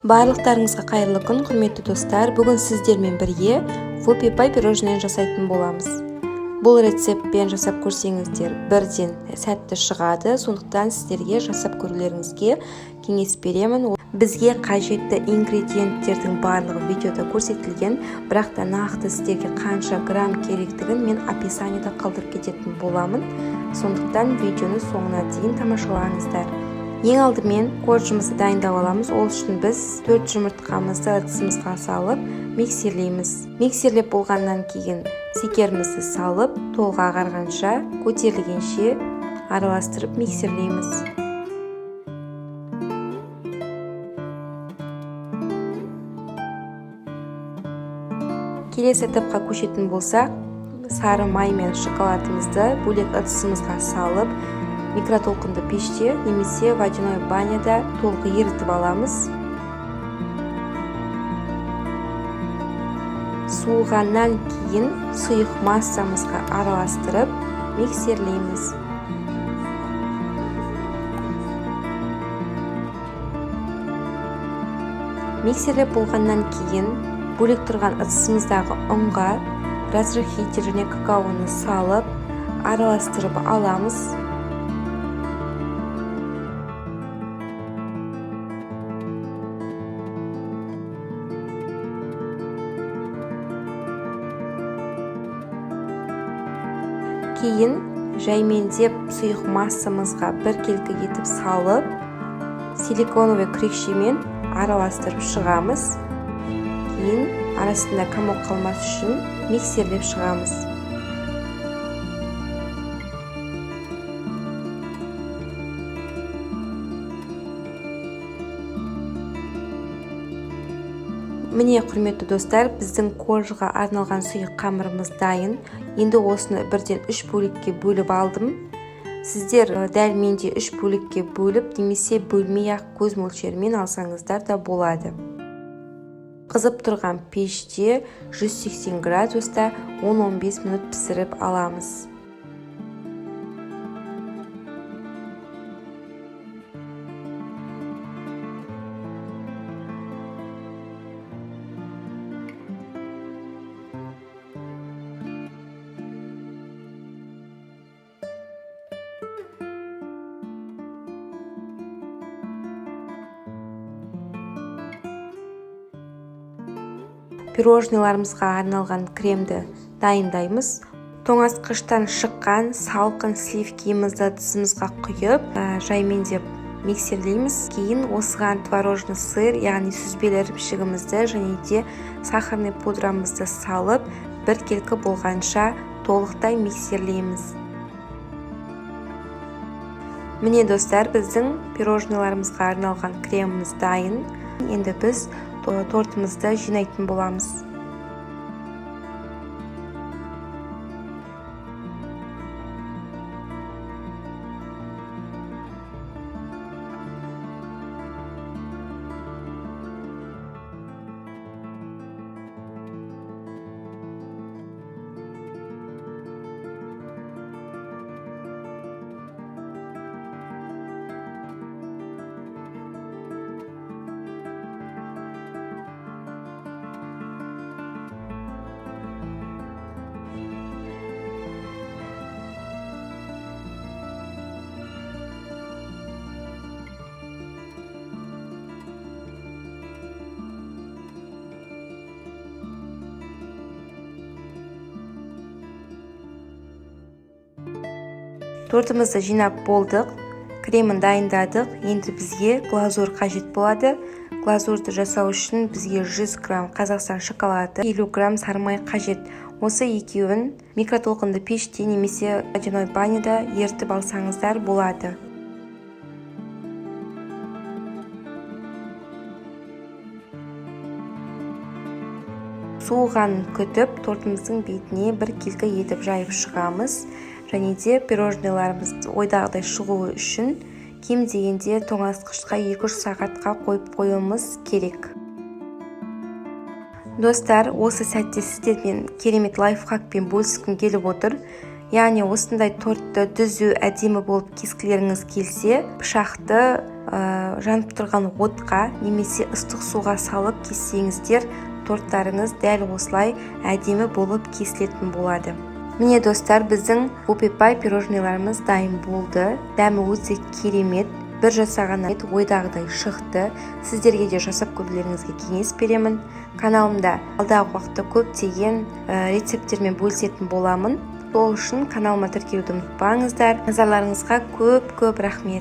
Барлықтарыңызға қайырлы күн, құрметті достар. Бүгін сіздермен бірге вопи-пай пирожныйын жасайтын боламыз. Бұл рецептпен жасап көрсеңіздер бірден сәтті шығады, сондықтан сіздерге жасап көрулеріңізге кеңес беремін. Бізге қажетті ингредиенттердің барлығы видеода көрсетілген, бірақ та нақты сіздерге қанша грамм керектігін мен описаниеда қалдырып кететін боламын. Сондықтан видеоны соңына дейін тамашалаңыздар. Ең алдымен коржымызды дайындап аламыз. Ол үшін біз 4 жұмыртқамызды ыдысымызға салып миксерлейміз. Миксерлеп болғаннан кейін шекерімізді салып, толық ағарғанша көтерілгенше араластырып миксерлейміз. Келесі этапқа көшетін болсақ, сары май мен шоколадымызды бөлек ыдысымызға салып, микротолқынды пеште немесе водяной баняда толық ерітіп аламыз. Суығаннан кейін сұйық массамызға араластырып миксерлейміз. Миксерлеп болғаннан кейін бөлек тұрған ыдысымыздағы ұнға разрыхитель және какаоны салып араластырып аламыз. Кейін жаймендеп сұйық массамызға бір келкі етіп салып, силиконовый крекшемен араластырып шығамыз. Кейін арасында комок қалмас үшін миксерлеп шығамыз. Міне, құрметті достар, біздің коржға арналған сұйық қамырымыз дайын. Енді осыны бірден 3 бөлікке бөліп алдым. Сіздер дәл менде 3 бөлікке бөліп, немесе бөлмей-ақ көз мөлшерімен алсаңыздар да болады. Қызып тұрған пеште 180 градуста 10-15 минут пісіріп аламыз. Пирожныйларымызға арналған кремді дайындаймыз. Тоңазытқыштан шыққан салқын сливкимізді ыдысымызға құйып, жаймендеп миксерлейміз. Кейін осыған творожный сыр, яғни сүзбелі ірімшігімізді және де сахарный пудрамызды салып, бір келкі болғанша толықтай миксерлейміз. Міне достар, біздің пирожныйларымызға арналған креміміз дайын. Енді біз тортымызды жинайтын боламыз. Тортымызды жинап болдық, кремін дайындадық. Енді бізге глазур қажет болады. Глазурды жасау үшін бізге 100 грамм Қазақстан шоколады, 50 грамм сары май қажет. Осы екеуін микротолқынды пеште немесе водяной баняда ерітіп алсаңыздар болады. Суығанын күтіп, тортымыздың бетіне бір келкі етіп жайып шығамыз. Және де пирожныйларымыз ойдағыдай шығуы үшін кем дегенде тоңазытқышқа 2-3 сағатқа қойып қоюымыз керек. Достар, осы сәтте сіздермен керемет лайфхакпен бөліскім келіп отыр. Яғни осындай тортты дүзу әдемі болып кескілеріңіз келсе, пышақты жанып тұрған отқа немесе ыстық суға салып кессеңіздер, торттарыңыз дәл осылай әдемі болып кесілетін болады. Міне достар, біздің вопи-пай пирожныйларымыз дайын болды. Дәмі өте керемет. Бір жасаған ойдағыдай шықты. Сіздерге де жасап көрулеріңізге кеңес беремін. Каналымда алдағы уақытта көптеген рецепттермен бөлісетін боламын. Сол үшін каналыма тіркелуді ұмытпаңыздар. Назарларыңызға көп рахмет.